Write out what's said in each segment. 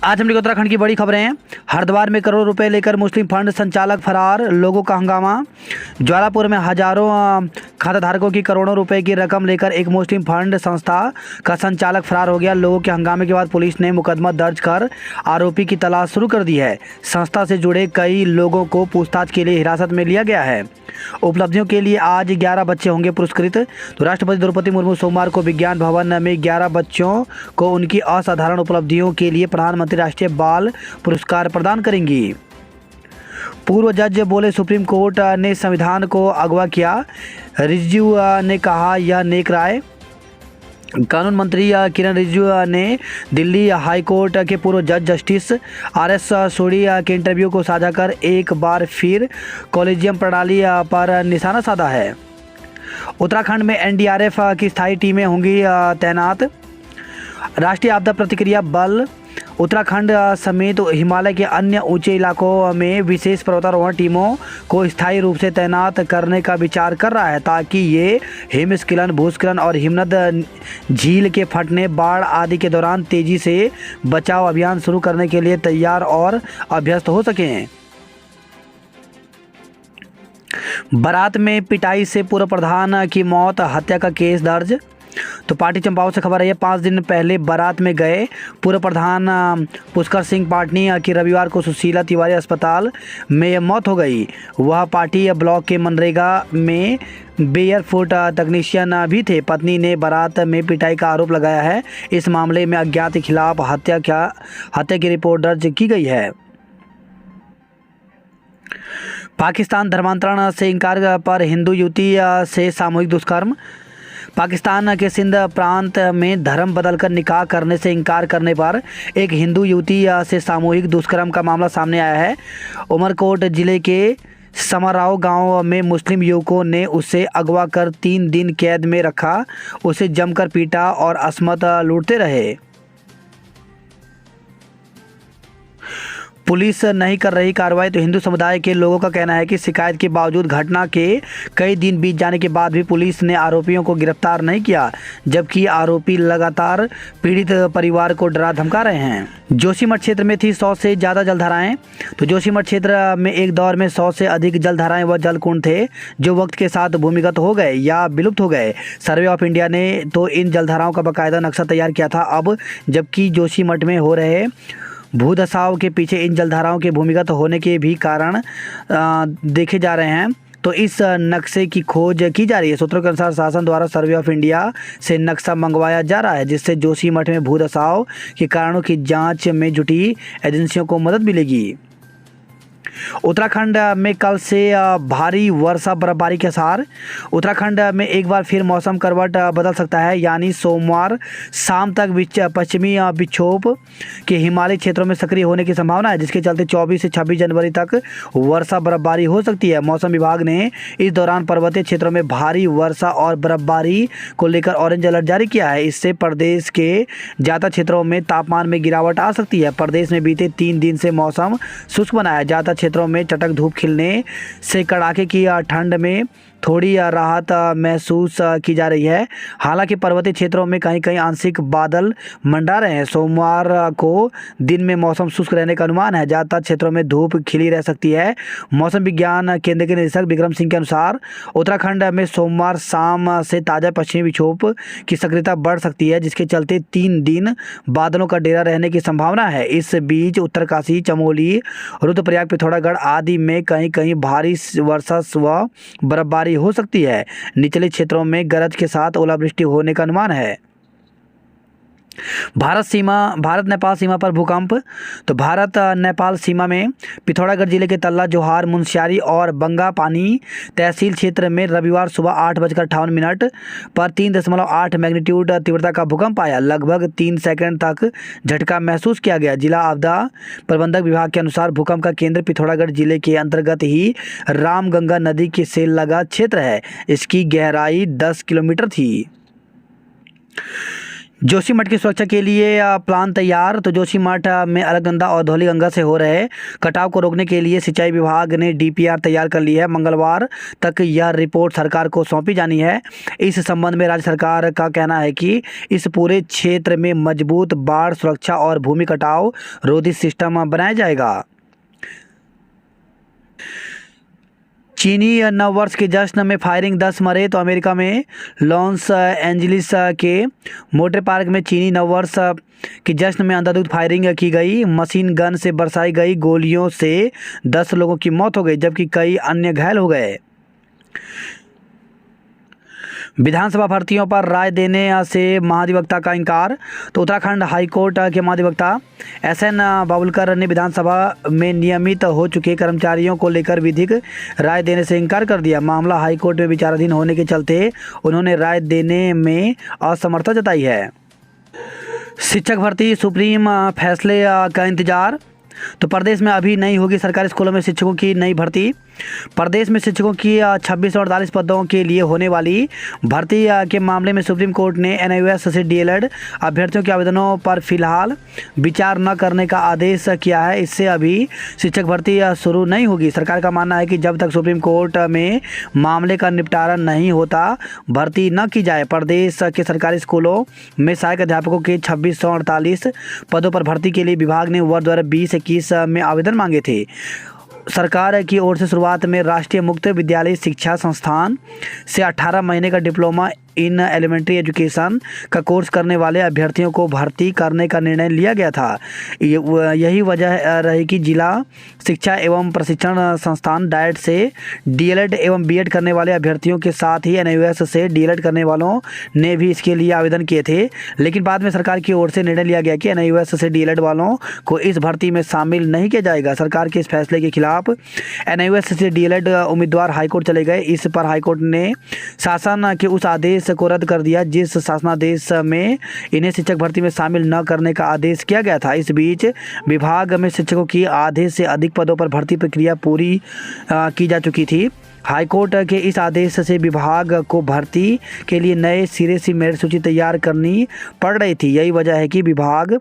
आज हम लोग उत्तराखंड की बड़ी खबरें हैं। हरिद्वार में करोड़ों रुपए लेकर मुस्लिम फंड संचालक फरार, लोगों का हंगामा। ज्वालापुर में हजारों खाताधारकों की करोड़ों रुपए की रकम लेकर एक मुस्लिम फंड संस्था का संचालक फरार हो गया। लोगों के हंगामे के बाद पुलिस ने मुकदमा दर्ज कर आरोपी की तलाश शुरू कर दी है। संस्था से जुड़े कई लोगों को पूछताछ के लिए हिरासत में लिया गया है। उपलब्धियों के लिए आज 11 बच्चे होंगे पुरस्कृत। तो राष्ट्रपति द्रौपदी मुर्मू सोमवार को विज्ञान भवन में 11 बच्चों को उनकी असाधारण उपलब्धियों के लिए प्रधानमंत्री राष्ट्रीय बाल पुरस्कार प्रदान करेंगी। पूर्व जज बोले सुप्रीम कोर्ट ने संविधान को अगवा किया। रिजिजू ने कहा यह नेक राय। कानून मंत्री किरण रिजिजू ने दिल्ली हाई कोर्ट के पूर्व जज जस्टिस आर.एस. सोढ़ी के इंटरव्यू को साझा कर एक बार फिर कॉलेजियम प्रणाली पर निशाना साधा है। उत्तराखंड में एनडीआरएफ की स्थायी टीमें होंगी तैनात। राष्ट्रीय आपदा प्रतिक्रिया बल उत्तराखंड समेत हिमालय के अन्य ऊंचे इलाकों में विशेष पर्वतारोहण टीमों को स्थायी रूप से तैनात करने का विचार कर रहा है, ताकि ये हिमस्खलन, भूस्खलन और हिमनद झील के फटने, बाढ़ आदि के दौरान तेजी से बचाव अभियान शुरू करने के लिए तैयार और अभ्यस्त हो सकें। बारात में पिटाई से पूर्व प्रधान की मौत, हत्या का केस दर्ज। तो पार्टी चंपावत से खबर है, 5 दिन पहले बारात में गए पूर्व प्रधान पुष्कर सिंह पाटनी की रविवार को सुशीला तिवारी अस्पताल में मौत हो गई। वह पार्टी ब्लॉक के मनरेगा में बेयरफुट तकनीशियन भी थे। पत्नी ने बारात में पिटाई का आरोप लगाया है। इस मामले में अज्ञात के खिलाफ हत्या की रिपोर्ट दर्ज की गई है। पाकिस्तान धर्मांतरण से इनकार पर हिंदू युवती से सामूहिक दुष्कर्म। पाकिस्तान के सिंध प्रांत में धर्म बदलकर निकाह करने से इनकार करने पर एक हिंदू युवती से सामूहिक दुष्कर्म का मामला सामने आया है। उमरकोट जिले के समराव गांव में मुस्लिम युवकों ने उसे अगवा कर 3 दिन कैद में रखा, उसे जमकर पीटा और असमत लूटते रहे। पुलिस नहीं कर रही कार्रवाई, तो हिंदू समुदाय के लोगों का कहना है कि शिकायत के बावजूद घटना के कई दिन बीत जाने के बाद भी पुलिस ने आरोपियों को गिरफ्तार नहीं किया, जबकि आरोपी लगातार पीड़ित परिवार को डरा धमका रहे हैं। जोशीमठ क्षेत्र में थी 100 से ज़्यादा जलधाराएं। तो जोशीमठ क्षेत्र में एक दौर में 100 से अधिक जलधाराएं व जलकुंड थे, जो वक्त के साथ भूमिगत हो गए या विलुप्त हो गए। सर्वे ऑफ इंडिया ने तो इन जलधाराओं का बाकायदा नक्शा तैयार किया था। अब जबकि जोशीमठ में हो रहे भूधसाव के पीछे इन जलधाराओं के भूमिगत होने के भी कारण देखे जा रहे हैं, तो इस नक्शे की खोज की जा रही है। सूत्रों के अनुसार शासन द्वारा सर्वे ऑफ इंडिया से नक्शा मंगवाया जा रहा है, जिससे जोशीमठ में भूधसाव के कारणों की जांच में जुटी एजेंसियों को मदद मिलेगी। उत्तराखंड में कल से भारी वर्षा बर्फबारी के आसार। उत्तराखंड में एक बार फिर मौसम करवट बदल सकता है, यानी सोमवार शाम तक पश्चिमी विक्षोभ के हिमालयी क्षेत्रों में सक्रिय होने की संभावना है, जिसके चलते 24 से 26 जनवरी तक वर्षा बर्फबारी हो सकती है। मौसम विभाग ने इस दौरान पर्वतीय क्षेत्रों में भारी वर्षा और बर्फबारी को लेकर ऑरेंज अलर्ट जारी किया है। इससे प्रदेश के ज़्यादा क्षेत्रों में तापमान में गिरावट आ सकती है। प्रदेश में बीते 3 दिन से मौसम शुष्क बना है। ज़्यादा क्षेत्रों में चटक धूप खिलने से कड़ाके की ठंड में थोड़ी राहत महसूस की जा रही है। हालांकि पर्वतीय क्षेत्रों में कहीं कहीं आंशिक बादल मंडरा रहे हैं। सोमवार को दिन में मौसम शुष्क रहने का अनुमान है। ज़्यादातर क्षेत्रों में धूप खिली रह सकती है। मौसम विज्ञान केंद्र के निदेशक विक्रम सिंह के अनुसार उत्तराखंड में सोमवार शाम से ताज़ा पश्चिमी विक्षोभ की सक्रियता बढ़ सकती है, जिसके चलते 3 दिन बादलों का डेरा रहने की संभावना है। इस बीच उत्तरकाशी, चमोली, रुद्रप्रयाग, पिथौरागढ़ आदि में कहीं कहीं भारी वर्षा व बर्फबारी हो सकती है। निचले क्षेत्रों में गरज के साथ ओलावृष्टि होने का अनुमान है। भारत नेपाल सीमा पर भूकंप। तो भारत नेपाल सीमा में पिथौरागढ़ जिले के तल्ला, जोहार, मुनस्यारी और बंगापानी तहसील क्षेत्र में रविवार सुबह 8:58 पर 3.8 मैग्नीट्यूड तीव्रता का भूकंप आया। लगभग 3 सेकंड तक झटका महसूस किया गया। जिला आपदा प्रबंधक विभाग के अनुसार भूकंप का केंद्र पिथौरागढ़ जिले के अंतर्गत ही रामगंगा नदी के से लगा क्षेत्र है। इसकी गहराई 10 किलोमीटर थी। जोशीमठ की सुरक्षा के लिए प्लान तैयार। तो जोशीमठ में अलकनंदा और धौलीगंगा से हो रहे कटाव को रोकने के लिए सिंचाई विभाग ने डीपीआर तैयार कर ली है। मंगलवार तक यह रिपोर्ट सरकार को सौंपी जानी है। इस संबंध में राज्य सरकार का कहना है कि इस पूरे क्षेत्र में मजबूत बाढ़ सुरक्षा और भूमि कटाव रोधी सिस्टम बनाया जाएगा। चीनी नववर्ष के जश्न में फायरिंग, 10 मरे। तो अमेरिका में लॉस एंजलिस के मोटर पार्क में चीनी नववर्ष के जश्न में अंधाधुंध फायरिंग की गई। मशीन गन से बरसाई गई गोलियों से 10 लोगों की मौत हो गई जबकि कई अन्य घायल हो गए। विधानसभा भर्तियों पर राय देने से महाधिवक्ता का इनकार। तो उत्तराखंड हाईकोर्ट के महाधिवक्ता एसएन बावुलकर ने विधानसभा में नियमित हो चुके कर्मचारियों को लेकर विधिक राय देने से इनकार कर दिया। मामला हाईकोर्ट में विचाराधीन होने के चलते उन्होंने राय देने में असमर्थता जताई है। शिक्षक भर्ती, सुप्रीम फैसले का इंतजार। तो प्रदेश में अभी नहीं होगी सरकारी स्कूलों में शिक्षकों की नई भर्ती। प्रदेश में शिक्षकों की 26 और 48 पदों के लिए होने वाली भर्ती के मामले में सुप्रीम कोर्ट ने एनआईओएस से डीएलएड अभ्यर्थियों के आवेदनों पर फिलहाल विचार न करने का आदेश किया है। इससे अभी शिक्षक भर्ती शुरू नहीं होगी। सरकार का मानना है कि जब तक सुप्रीम कोर्ट में मामले का निपटारा नहीं होता भर्ती न की जाए। प्रदेश के सरकारी स्कूलों में सहायक अध्यापकों के 2648 पदों पर भर्ती के लिए विभाग ने वर्ष 2020-21 में आवेदन मांगे थे। सरकार की ओर से शुरुआत में राष्ट्रीय मुक्त विद्यालय शिक्षा संस्थान से 18 महीने का डिप्लोमा इन एलिमेंट्री एजुकेशन का कोर्स करने वाले अभ्यर्थियों को भर्ती करने का निर्णय लिया गया था। यही वजह रही कि जिला शिक्षा एवं प्रशिक्षण संस्थान डाइट से डीएलएड एवं बीएड करने वाले अभ्यर्थियों के साथ ही एनआईओएस से डीएलएड करने वालों ने भी इसके लिए आवेदन किए थे। लेकिन बाद में सरकार की ओर से निर्णय लिया गया कि एनआईओएस से डीएलएड वालों को इस भर्ती में शामिल नहीं किया जाएगा। सरकार के इस फैसले के खिलाफ एनआईओएस से डीएलएड उम्मीदवार हाईकोर्ट चले गए। इस पर हाईकोर्ट ने शासन के उस आदेश को रद्द कर दिया जिस शासनादेश में इन्हें शिक्षक भर्ती में शामिल न करने का आदेश किया गया था। इस बीच विभाग में शिक्षकों की आधे से अधिक पदों पर भर्ती प्रक्रिया पूरी की जा चुकी थी। हाईकोर्ट के इस आदेश से विभाग को भर्ती के लिए नए सिरे से मेरिट सूची तैयार करनी पड़ रही थी। यही वजह है कि विभाग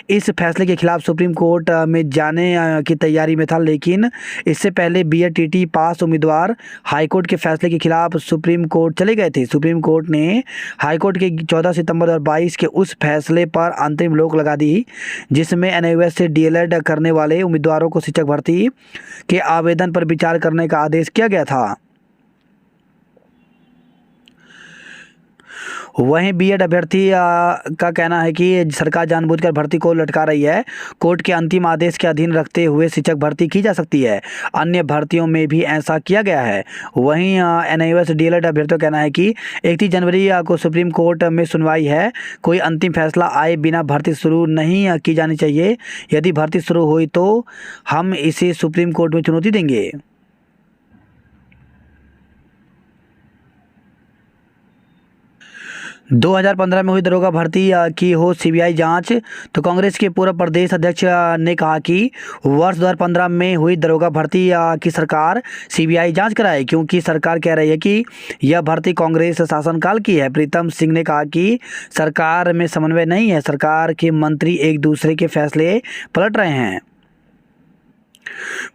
इस फैसले के खिलाफ सुप्रीम कोर्ट में जाने की तैयारी में था। लेकिन इससे पहले बीएड टीटी पास उम्मीदवार हाईकोर्ट के फैसले के खिलाफ सुप्रीम कोर्ट चले गए थे। सुप्रीम कोर्ट ने हाईकोर्ट के 14 सितंबर 2022 के उस फैसले पर अंतरिम रोक लगा दी जिसमें एनआईओएस से डीएलएड करने वाले उम्मीदवारों को शिक्षक भर्ती के आवेदन पर विचार करने का आदेश किया गया था। वहीं बीएड अभ्यर्थी का कहना है कि सरकार जानबूझकर भर्ती को लटका रही है। कोर्ट के अंतिम आदेश के अधीन रखते हुए शिक्षक भर्ती की जा सकती है। अन्य भर्तियों में भी ऐसा किया गया है। वहीं एनआईओएस डीएलएड अभ्यर्थियों का कहना है कि 31 जनवरी को सुप्रीम कोर्ट में सुनवाई है। कोई अंतिम फैसला आए बिना भर्ती शुरू नहीं की जानी चाहिए। यदि भर्ती शुरू हुई तो हम इसे सुप्रीम कोर्ट में चुनौती देंगे। 2015 में हुई दरोगा भर्ती की हो सीबीआई जांच। तो कांग्रेस के पूर्व प्रदेश अध्यक्ष ने कहा कि वर्ष 2015 में हुई दरोगा भर्ती की सरकार सीबीआई जांच कराए क्योंकि सरकार कह रही है कि यह भर्ती कांग्रेस शासनकाल की है। प्रीतम सिंह ने कहा कि सरकार में समन्वय नहीं है, सरकार के मंत्री एक दूसरे के फैसले पलट रहे हैं।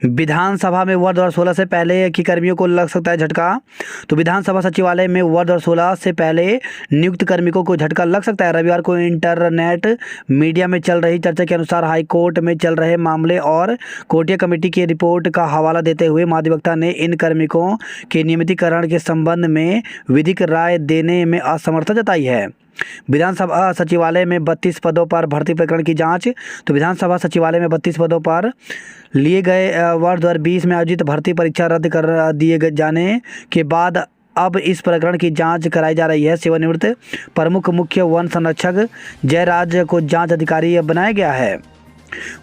विधानसभा में वर्ष 2016 से पहले की कर्मियों को लग सकता है झटका। तो विधानसभा सचिवालय में वर्ष 2016 से पहले नियुक्त कार्मिकों को झटका लग सकता है। रविवार को इंटरनेट मीडिया में चल रही चर्चा के अनुसार हाईकोर्ट में चल रहे मामले और कोटिया कमेटी की रिपोर्ट का हवाला देते हुए महाधिवक्ता ने इन कार्मिकों के नियमितीकरण के संबंध में विधिक राय देने में असमर्थता जताई है। विधानसभा सचिवालय में 32 पदों पर भर्ती प्रकरण की जांच। तो विधानसभा सचिवालय में 32 पदों पर लिए गए वर्ष 2020 में आयोजित भर्ती परीक्षा रद्द कर दिए जाने के बाद अब इस प्रकरण की जांच कराई जा रही है। सेवानिवृत्त प्रमुख मुख्य वन संरक्षक जयराज को जांच अधिकारी बनाया गया है।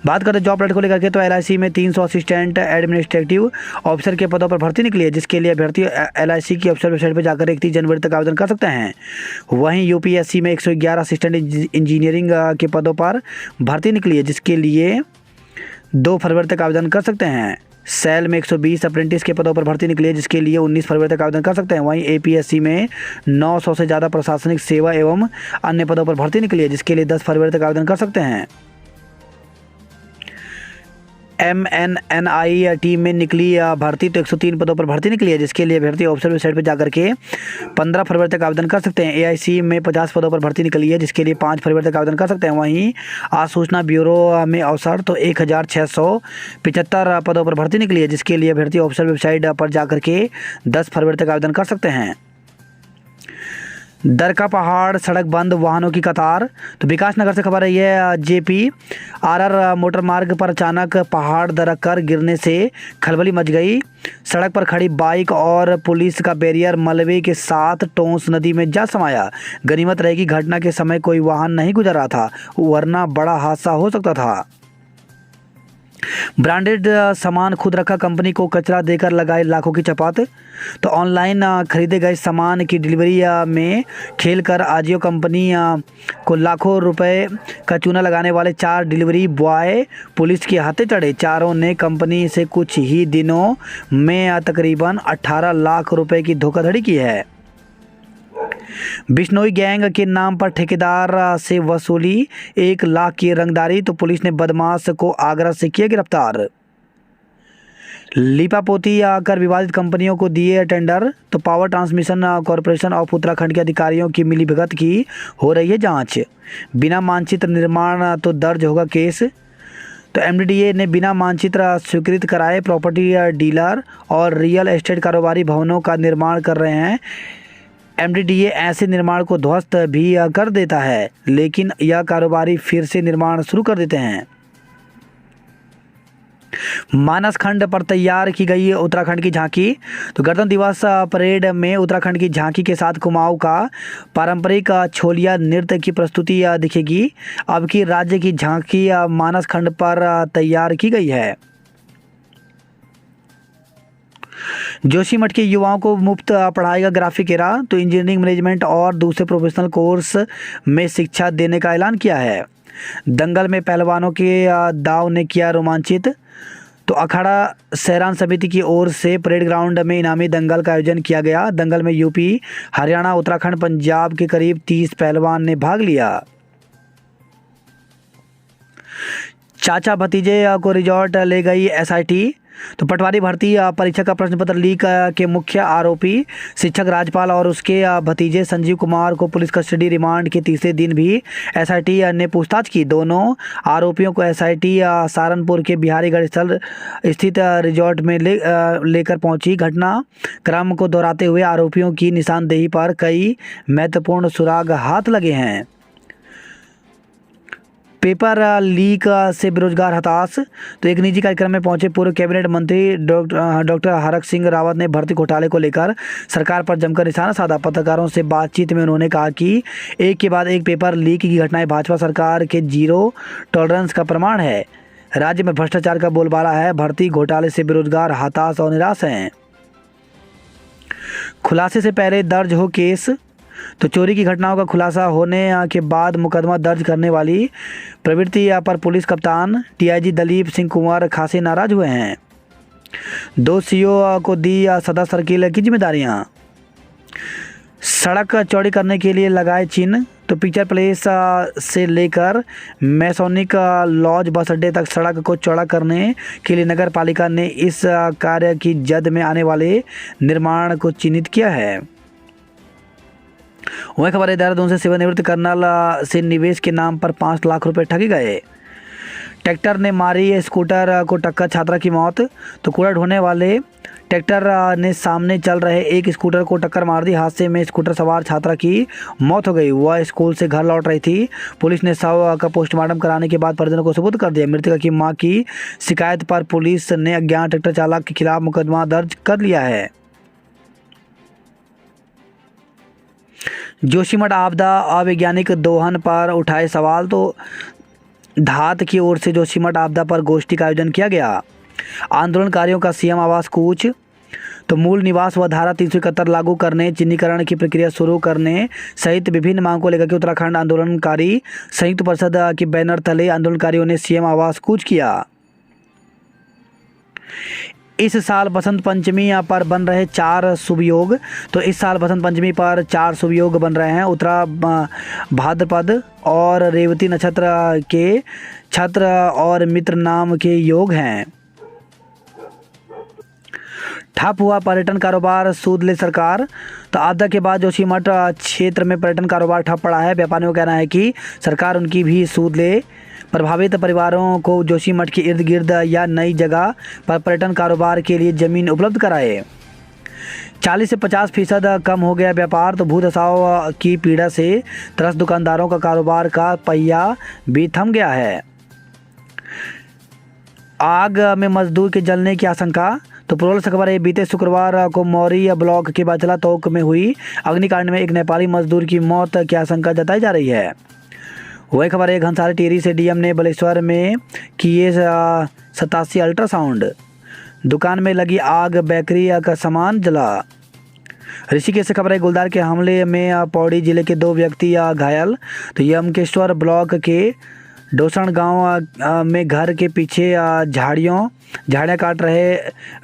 बात करें जॉब प्लेट को लेकर के तो एलआईसी में 300 असिस्टेंट एडमिनिस्ट्रेटिव ऑफिसर के पदों पर भर्ती निकली है जिसके लिए अभ्यर्थी एलआईसी की ऑफिशियल वेबसाइट पर जाकर 31 जनवरी तक आवेदन कर सकते हैं। वहीं यूपीएससी में 111 असिस्टेंट इंजीनियरिंग के पदों पर भर्ती निकली है जिसके लिए 2 फरवरी तक आवेदन कर सकते हैं। सेल में 120 अप्रेंटिस के पदों पर भर्ती निकली है, जिसके लिए 19 फरवरी तक आवेदन कर सकते हैं। वहीं एपीएससी में 900 से ज़्यादा प्रशासनिक सेवा एवं अन्य पदों पर भर्ती निकली है, जिसके लिए 10 फरवरी तक आवेदन कर सकते हैं। MNNI टीम में निकली भर्ती, तो 103 पदों पर भर्ती निकली है, जिसके लिए अभ्यर्थी ऑफिशियल वेबसाइट पर जाकर के 15 फरवरी तक आवेदन कर सकते हैं। AIC में 50 पदों पर भर्ती निकली है, जिसके लिए 5 फरवरी तक आवेदन कर सकते हैं। वहीं आसूचना ब्यूरो में अवसर, तो 1675 पदों पर भर्ती निकली है, जिसके लिए अभ्यर्थी ऑफिशियल वेबसाइट पर जाकर के 10 फरवरी तक आवेदन कर सकते हैं। दरका पहाड़ सड़क बंद, वाहनों की कतार, तो विकास नगर से खबर है। ये JPRR मोटर मार्ग पर अचानक पहाड़ दरक गिरने से खलबली मच गई। सड़क पर खड़ी बाइक और पुलिस का बैरियर मलबे के साथ टोंस नदी में जा समाया। गनीमत रही कि घटना के समय कोई वाहन नहीं गुजर रहा था, वरना बड़ा हादसा हो सकता था। ब्रांडेड सामान खुद रखा कंपनी को कचरा देकर लगाए लाखों की चपात, तो ऑनलाइन खरीदे गए सामान की डिलीवरी में खेलकर आजियो कंपनी को लाखों रुपए का चूना लगाने वाले 4 डिलीवरी बॉय पुलिस के हाथे चढ़े। चारों ने कंपनी से कुछ ही दिनों में तकरीबन 18 लाख रुपए की धोखाधड़ी की है। बिश्नोई गैंग के नाम पर ठेकेदार से वसूली 1 लाख की रंगदारी, तो पुलिस ने बदमाश को आगरा से किया गिरफ्तार। लीपापोती कर विवादित कंपनियों को दिए टेंडर, तो power transmission corporation of Uttarakhand के अधिकारियों की मिलीभगत की हो रही है जांच। बिना मानचित्र निर्माण तो दर्ज होगा केस, तो MDDA ने बिना मानचित्र स्वीकृत कराए प्रॉपर्टी डीलर और रियल एस्टेट कारोबारी भवनों का निर्माण कर रहे हैं। MDDA ऐसे निर्माण को ध्वस्त भी कर देता है, लेकिन यह कारोबारी फिर से निर्माण शुरू कर देते हैं। मानस खंड पर तैयार की गई उत्तराखंड की झांकी, तो गणतंत्र दिवस परेड में उत्तराखंड की झांकी के साथ कुमाऊं का पारंपरिक छोलिया नृत्य की प्रस्तुति दिखेगी। अब की राज्य की झांकी मानस खंड पर तैयार की गई है। जोशीमठ के युवाओं को मुफ्त पढ़ाएगा ग्राफिक एरा, तो इंजीनियरिंग मैनेजमेंट और दूसरे प्रोफेशनल कोर्स में शिक्षा देने का ऐलान किया है। दंगल में पहलवानों के दाव ने किया रोमांचित, तो अखाड़ा सहरान समिति की ओर से परेड ग्राउंड में इनामी दंगल का आयोजन किया गया। दंगल में यूपी, हरियाणा, उत्तराखंड, पंजाब के करीब 30 पहलवान ने भाग लिया। चाचा भतीजे को रिजॉर्ट ले गई SIT, तो पटवारी भर्ती परीक्षा का प्रश्न पत्र लीक के मुख्य आरोपी शिक्षक राजपाल और उसके भतीजे संजीव कुमार को पुलिस कस्टडी रिमांड के तीसरे दिन भी SIT ने पूछताछ की। दोनों आरोपियों को SIT सहारनपुर के बिहारीगढ़ स्थल स्थित रिजॉर्ट में लेकर पहुंची। घटनाक्रम को दोहराते हुए आरोपियों की निशानदेही पर कई महत्वपूर्ण सुराग हाथ लगे हैं। पेपर लीक से बेरोजगार हताश, तो एक निजी कार्यक्रम में पहुंचे पूर्व कैबिनेट मंत्री डॉक्टर हरक सिंह रावत ने भर्ती घोटाले को लेकर सरकार पर जमकर निशाना साधा। पत्रकारों से बातचीत में उन्होंने कहा कि एक के बाद एक पेपर लीक की घटनाएं भाजपा सरकार के जीरो टॉलरेंस का प्रमाण है। राज्य में भ्रष्टाचार का बोलबाला है। भर्ती घोटाले से बेरोजगार हताश और निराश हैं। खुलासे से पहले दर्ज हो केस, तो चोरी की घटनाओं का खुलासा होने के बाद मुकदमा दर्ज करने वाली प्रवृत्ति पर पुलिस कप्तान TIG दलीप सिंह कुंवर खासे नाराज हुए हैं। 2 CO को दी सदर सर्किल की जिम्मेदारियां। सड़क चौड़ी करने के लिए लगाए चिन्ह, तो पिक्चर प्लेस से लेकर मैसोनिक लॉज बस अड्डे तक सड़क को चौड़ा करने के लिए नगर पालिका ने इस कार्य की जद में आने वाले निर्माण को चिन्हित किया है। वही खबर है, देहरादून से सेवानिवृत्त कर्नल से निवेश के नाम पर 5 लाख रुपए ठगे गए। ट्रैक्टर ने मारी स्कूटर को टक्कर, छात्रा की मौत, तो कूड़ा ढोने वाले ट्रैक्टर ने सामने चल रहे एक स्कूटर को टक्कर मार दी। हादसे में स्कूटर सवार छात्रा की मौत हो गई। वह स्कूल से घर लौट रही थी। पुलिस ने शव का पोस्टमार्टम कराने के बाद परिजनों को सुपुर्द कर दिया। मृतका की मां की शिकायत पर पुलिस ने अज्ञात ट्रैक्टर चालक के खिलाफ मुकदमा दर्ज कर लिया है। जोशीमठ आपदा अवैज्ञानिक दोहन पर उठाए सवाल, तो धात की ओर से जोशीमठ आपदा पर गोष्ठी का आयोजन किया गया। आंदोलनकारियों का CM आवास कूच, तो मूल निवास व धारा 371 लागू करने, चिन्हीकरण की प्रक्रिया शुरू करने सहित विभिन्न मांगों को लेकर के उत्तराखंड आंदोलनकारी संयुक्त परिषद के बैनर तले आंदोलनकारियों ने CM आवास कूच किया। इस साल बसंत पंचमी पर बन रहे 4 शुभ योग। तो इस साल बसंत पंचमी पर 4 शुभ योग बन रहे हैं। उत्तरा भाद्रपद और रेवती नक्षत्र के छत्र और मित्र नाम के योग हैं। ठप हुआ पर्यटन कारोबार, सूद ले सरकार। तो आपदा के बाद जोशीमठ क्षेत्र में पर्यटन कारोबार ठप पड़ा है। व्यापारियों का कहना है कि सरकार उनकी भी सूद ले। प्रभावित परिवारों को जोशीमठ के इर्द गिर्द या नई जगह पर पर्यटन कारोबार के लिए जमीन उपलब्ध कराए। 40 से 50% कम हो गया व्यापार। तो भूदशाओं की पीड़ा से त्रस्त दुकानदारों का कारोबार का पहिया भी थम गया है। आग में मजदूर के जलने की आशंका। तो प्रोल से खबर है, बीते शुक्रवार को मौरी ब्लॉक के बाचला तोक में हुई अग्निकांड में एक नेपाली मजदूर की मौत की आशंका जताई जा रही है। वही खबर है, घनसारी टिहरी से डीएम ने बालेश्वर में किए 87 अल्ट्रासाउंड। दुकान में लगी आग, बेकरी का सामान जला। ऋषिकेश से खबर है, गुलदार के हमले में पौड़ी जिले के 2 व्यक्ति घायल। तो यमकेश्वर ब्लॉक के डोसण गांव में घर के पीछे झाड़ियां काट रहे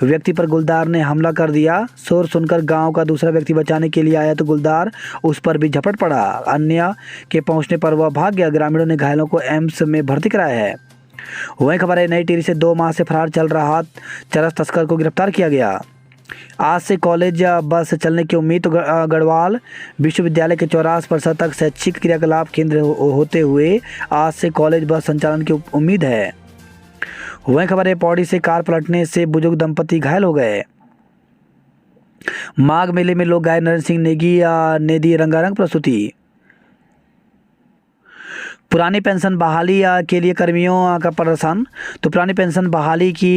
व्यक्ति पर गुलदार ने हमला कर दिया। शोर सुनकर गांव का दूसरा व्यक्ति बचाने के लिए आया तो गुलदार उस पर भी झपट पड़ा। अन्य के पहुंचने पर वह भाग गया। ग्रामीणों ने घायलों को एम्स में भर्ती कराया है। वही खबर है, नई टिहरी से 2 माह से फरार चल रहा चरस तस्कर को गिरफ्तार किया गया। आज से कॉलेज बस चलने की उम्मीद। तो गढ़वाल विश्वविद्यालय के 84% तक शैक्षिक क्रियाकलाप केंद्र होते हुए आज से कॉलेज बस संचालन की उम्मीद है। वही खबर है, पौड़ी से कार पलटने से बुजुर्ग दंपति घायल हो गए। माघ मेले में लोक गायक नरेंद्र सिंह नेगी ने दी रंगारंग प्रस्तुति। पुरानी पेंशन बहाली के लिए कर्मियों का प्रदर्शन। तो पुरानी पेंशन बहाली की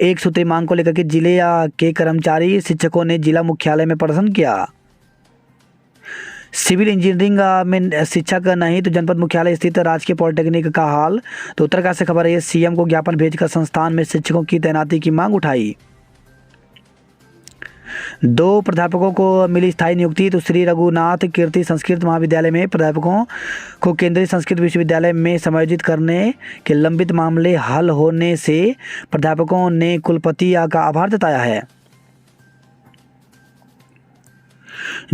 एक सूत्री मांग को लेकर के जिले के कर्मचारी शिक्षकों ने जिला मुख्यालय में प्रदर्शन किया। सिविल इंजीनियरिंग में शिक्षक नहीं तो जनपद मुख्यालय स्थित राजकीय पॉलिटेक्निक का हाल। तो उत्तरकाशी से खबर है, सीएम को ज्ञापन भेजकर संस्थान में शिक्षकों की तैनाती की मांग उठाई। 2 प्राध्यापकों को मिली स्थायी नियुक्ति। तो श्री रघुनाथ कीर्ति संस्कृत महाविद्यालय में प्राध्यापकों को केंद्रीय संस्कृत विश्वविद्यालय में समायोजित करने के लंबित मामले हल होने से प्राध्यापकों ने कुलपति का आभार जताया है।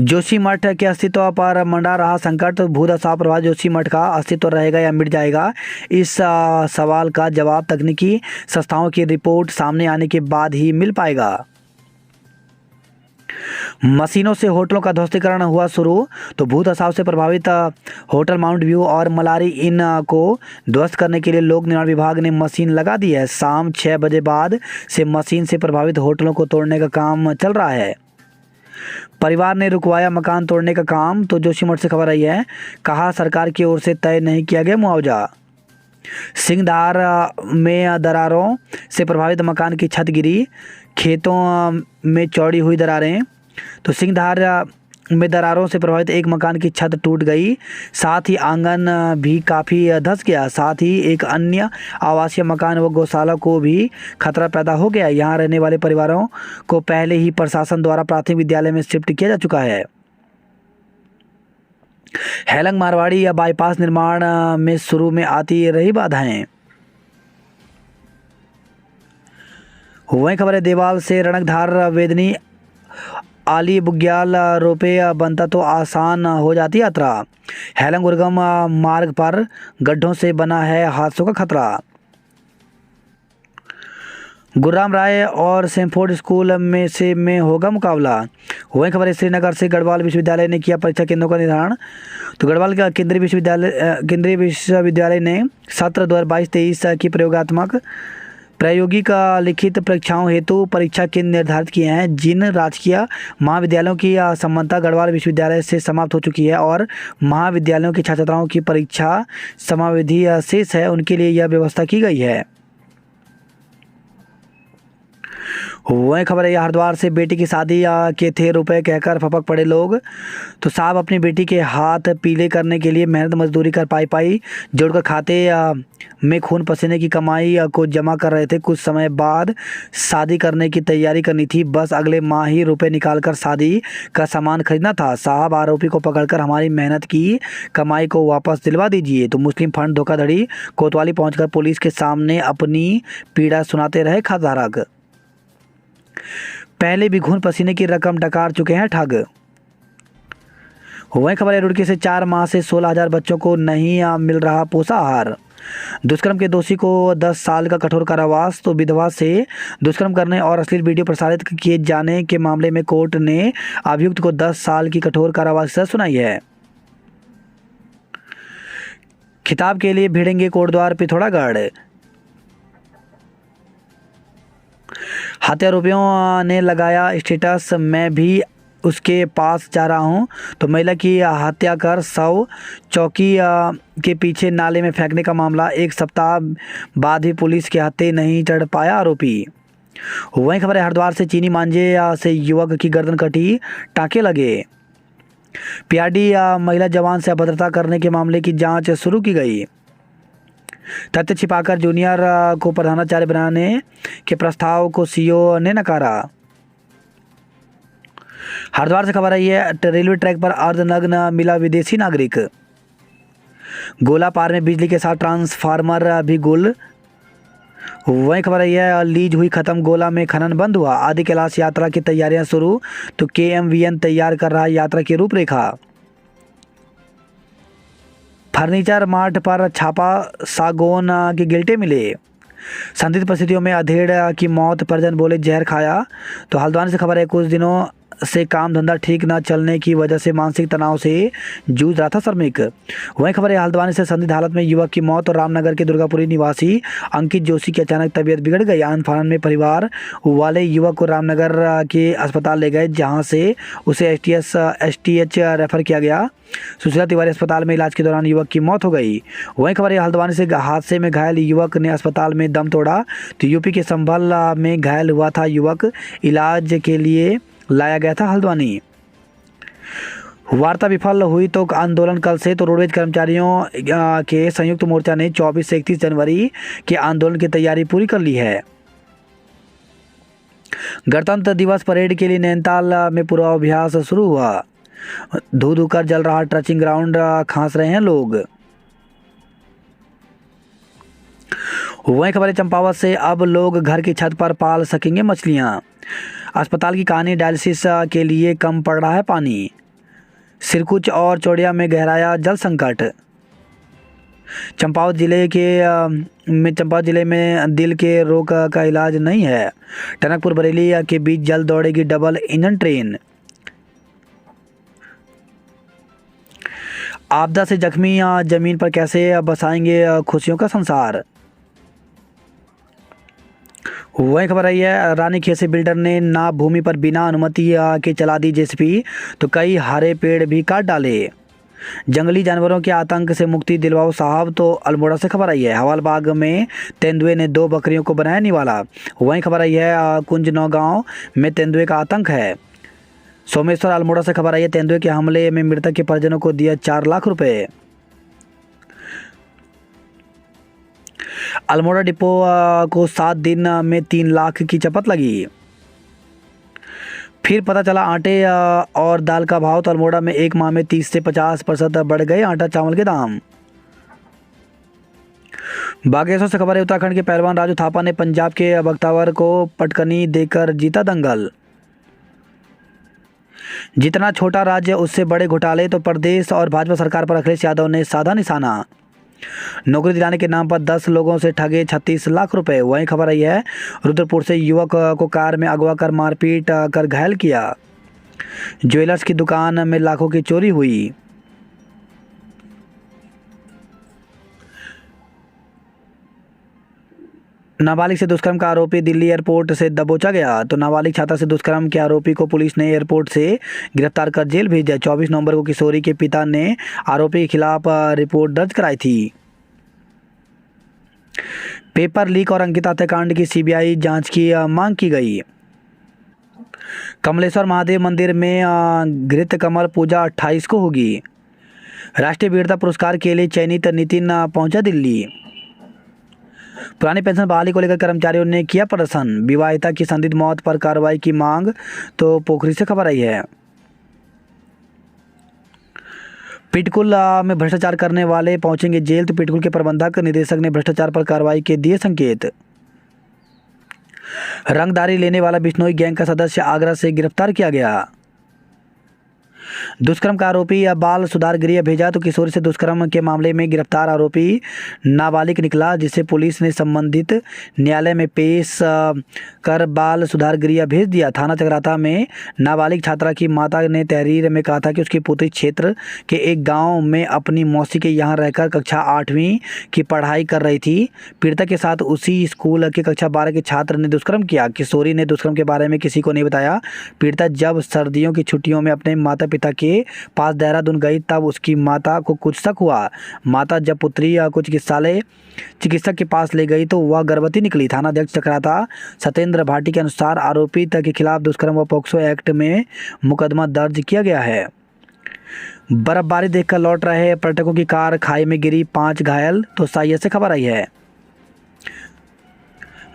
जोशीमठ के अस्तित्व पर मंडरा रहा संकट। भूदशा प्रभावित जोशीमठ का अस्तित्व रहेगा या मिट जाएगा, इस सवाल का जवाब तकनीकी संस्थाओं की रिपोर्ट सामने आने के बाद ही मिल पाएगा। मशीनों से होटलों का ध्वस्तीकरण हुआ शुरू। तो भूदशाओं से प्रभावित होटल माउंट व्यू और मलारी इन को ध्वस्त करने के लिए लोक निर्माण विभाग ने मशीन लगा दी है। शाम 6 बजे बाद से मशीन से प्रभावित होटलों को तोड़ने का काम चल रहा है। परिवार ने रुकवाया मकान तोड़ने का काम। तो जोशीमठ से खबर आई है, कहा सरकार की ओर से तय नहीं किया गया मुआवजा। सिंगधार में दरारों से प्रभावित मकान की छत गिरी, खेतों में चौड़ी हुई दरारें। तो सिंगधार में दरारों से प्रभावित एक मकान की छत टूट गई, साथ ही आंगन भी काफ़ी धंस गया। साथ ही एक अन्य आवासीय मकान व गौशाला को भी खतरा पैदा हो गया। यहाँ रहने वाले परिवारों को पहले ही प्रशासन द्वारा प्राथमिक विद्यालय में शिफ्ट किया जा चुका है। हेलंग मारवाड़ी या बाईपास निर्माण में शुरू में आती रही बाधाएं। वहीं खबर है, देवाल से रणकधार वेदनी आली बुग्याल रोपे बनता तो आसान हो जाती यात्रा। हेलंग उर्गम मार्ग पर गड्ढों से बना है हादसों का खतरा। गुरुराम राय और सेमफोर्ड स्कूल में होगा मुकाबला। वहीं खबर है, श्रीनगर से गढ़वाल विश्वविद्यालय ने किया परीक्षा केंद्रों का निर्धारण। तो गढ़वाल का केंद्रीय विश्वविद्यालय ने सत्र 2022-23 की प्रायोगिक लिखित परीक्षाओं हेतु परीक्षा केंद्र निर्धारित किए हैं। जिन राजकीय महाविद्यालयों की संबद्धता गढ़वाल विश्वविद्यालय से समाप्त हो चुकी है और महाविद्यालयों की छात्र छात्राओं की परीक्षा समाविधि शेष है, उनके लिए यह व्यवस्था की गई है। वही खबर है ये हरिद्वार से बेटी की शादी के थे रुपए कहकर फपक पड़े लोग। तो साहब अपनी बेटी के हाथ पीले करने के लिए मेहनत मजदूरी कर पाई जोड़कर खाते में खून पसीने की कमाई को जमा कर रहे थे। कुछ समय बाद शादी करने की तैयारी करनी थी, बस अगले माह ही रुपए निकालकर शादी का सामान खरीदना था। साहब आरोपी को पकड़कर हमारी मेहनत की कमाई को वापस दिलवा दीजिए। तो मुस्लिम फंड धोखाधड़ी कोतवाली पहुंचकर पुलिस के सामने अपनी पीड़ा सुनाते रहे खाताधारक। पहले भी खून पसीने की रकम डकार चुके हैं ठग। वही खबर है रुड़की से 4 माह से 16,000 बच्चों को नहीं मिल रहा पोषाहार। दुष्कर्म के दोषी को 10 साल का कठोर कारावास। तो विधवा से दुष्कर्म करने और अश्लील वीडियो प्रसारित किए जाने के मामले में कोर्ट ने अभियुक्त को 10 साल की कठोर कारावास सजा सुनाई है। खिताब के लिए भिड़ेंगे कोटद्वार पिथौरागढ़। हत्यारोपियों ने लगाया स्टेटस, मैं भी उसके पास जा रहा हूं। तो महिला की हत्या कर शव चौकी के पीछे नाले में फेंकने का मामला। 1 सप्ताह बाद भी पुलिस के हाथे नहीं चढ़ पाया आरोपी। वहीं खबर है हरिद्वार से चीनी मांझे से युवक की गर्दन कटी, टाँके लगे। पीआरडी महिला जवान से अभद्रता करने के मामले की जांच शुरू की गई। तथ्य छिपाकर जूनियर को प्रधानाचार्य बनाने के प्रस्ताव को सीईओ ने नकारा। हरिद्वार से खबर आई है रेलवे ट्रैक पर अर्धनग्न मिला विदेशी नागरिक। गोला पार में बिजली के साथ ट्रांसफार्मर भी गुल। वही खबर आई है लीज हुई खत्म, गोला में खनन बंद हुआ। आदि कैलाश यात्रा की तैयारियां शुरू। तो केएमवीएन तैयार कर रहा यात्रा की रूपरेखा। फर्नीचर मार्ट पर छापा, सागौन के गिल्टे मिले। संदिग्ध परिस्थितियों में अधेड़ की मौत, परिजन बोले जहर खाया। तो हल्द्वानी से खबर है कुछ दिनों से काम धंधा ठीक न चलने की वजह से मानसिक तनाव से जूझ रहा था श्रमिक। वहीं खबर है हल्द्वानी से संदिग्ध हालत में युवक की मौत और रामनगर के दुर्गापुरी निवासी अंकित जोशी की अचानक तबीयत बिगड़ गई। आनंद फानन में परिवार वाले युवक को रामनगर के अस्पताल ले गए, जहां से उसे एसटीएच रेफर किया गया। सुशीला तिवारी अस्पताल में इलाज के दौरान युवक की मौत हो गई। वहीं खबर है हल्द्वानी से हादसे में घायल युवक ने अस्पताल में दम तोड़ा। तो यूपी के संभल में घायल हुआ था युवक, इलाज के लिए लाया गया था हल्द्वानी। वार्ता विफल हुई तो आंदोलन कल से। तो रोडवेज कर्मचारियों के संयुक्त मोर्चा ने 24 से 31 जनवरी के आंदोलन की तैयारी पूरी कर ली है। गणतंत्र दिवस परेड के लिए नैनीताल में पूर्वाभ्यास शुरू हुआ। धू धू कर जल रहा ट्रचिंग ग्राउंड, खांस रहे हैं लोग। वहीं खबर है चंपावत से अब लोग घर की छत पर पाल सकेंगे मछलियां। अस्पताल की कहानी, डायलिसिस के लिए कम पड़ रहा है पानी। सिरकुच और चौड़िया में गहराया जल संकट। चंपावत जिले में दिल के रोग का इलाज नहीं है। टनकपुर बरेली के बीच जल्द दौड़ेगी डबल इंजन ट्रेन। आपदा से जख्मी जमीन पर कैसे बसाएंगे खुशियों का संसार। वही खबर आई है रानीखेत से बिल्डर ने ना भूमि पर बिना अनुमति के चला दी जेसीबी। तो कई हरे पेड़ भी काट डाले। जंगली जानवरों के आतंक से मुक्ति दिलवाओ साहब। तो अल्मोड़ा से खबर आई है हवालबाग में तेंदुए ने 2 बकरियों को बनाया निवाला। वहीं खबर आई है कुंजनौ गांव में तेंदुए का आतंक है। सोमेश्वर अल्मोड़ा से खबर आई है तेंदुए के हमले में मृतक के परिजनों को दिया 4 लाख रुपए। अल्मोड़ा डिपो को 7 दिन में 3 लाख की चपत लगी। फिर पता चला आटे और दाल का भाव। तो अल्मोड़ा में 1 माह में 30 से 50% बढ़ गए आटा चावल के दाम। बागेश्वर से खबर है उत्तराखंड के पहलवान राजू थापा ने पंजाब के बख्तावर को पटकनी देकर जीता दंगल। जितना छोटा राज्य उससे बड़े घोटाले। तो प्रदेश और भाजपा सरकार पर अखिलेश यादव ने साधा निशाना। नौकरी दिलाने के नाम पर 10 लोगों से ठगे 36 लाख रुपए। वहीं खबर आई है रुद्रपुर से युवक को कार में अगवा कर मारपीट कर घायल किया। ज्वेलर्स की दुकान में लाखों की चोरी हुई। नाबालिग से दुष्कर्म का आरोपी दिल्ली एयरपोर्ट से दबोचा गया। तो नाबालिग छात्रा से दुष्कर्म के आरोपी को पुलिस ने एयरपोर्ट से गिरफ्तार कर जेल भेजा। 24 नवंबर को किशोरी के पिता ने आरोपी के खिलाफ रिपोर्ट दर्ज कराई थी। पेपर लीक और अंकिता हत्याकांड की सीबीआई जांच की मांग की गई। कमलेश्वर महादेव मंदिर में घृत कमल पूजा 28 को होगी। राष्ट्रीय वीरता पुरस्कार के लिए चयनित नितिन पहुंचा दिल्ली। पुरानी पेंशन बहाली को लेकर कर्मचारियों ने किया प्रदर्शन। विवाहिता की संदिग्ध मौत पर कार्रवाई की मांग, तो पोखरी से खबर आई है। पिटकुल में भ्रष्टाचार करने वाले पहुंचेंगे जेल, तो पिटकुल के प्रबंधक निदेशक ने भ्रष्टाचार पर कार्रवाई के दिए संकेत। रंगदारी लेने वाला बिश्नोई गैंग का सदस्य आगरा से गिरफ्तार किया गया। दुष्कर्म का आरोपी बाल सुधार गृह भेजा, तो किशोरी से दुष्कर्म के मामले में गिरफ्तार आरोपी नाबालिग निकला, जिसे पुलिस ने संबंधित न्यायालय में पेश कर बाल सुधार गृह भेज दिया। थाना चकराता में नाबालिग छात्रा की माता ने तहरीर में कहा था कि उसकी पुत्री क्षेत्र के एक गांव में अपनी मौसी के यहां रहकर कक्षा 8वीं की पढ़ाई कर रही थी। पीड़िता के साथ उसी स्कूल के कक्षा 12 के छात्र ने दुष्कर्म किया। किशोरी ने दुष्कर्म के बारे में किसी को नहीं बताया। पीड़िता जब सर्दियों की छुट्टियों में अपने माता पिता के पास देहरादून गई, तब उसकी माता को कुछ शक हुआ। माता जब पुत्री को चिकित्सक के पास ले गई, तो वह गर्भवती निकली। थाना अध्यक्ष चकराता सत्येंद्र भाटी के अनुसार आरोपी के खिलाफ दुष्कर्म व पॉक्सो एक्ट में मुकदमा दर्ज किया गया है। बर्फबारी देखकर लौट रहे पर्यटकों की कार खाई में गिरी, 5 घायल, तो साइए से खबर आई है।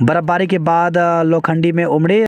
बर्फबारी के बाद लोखंडी में उमड़े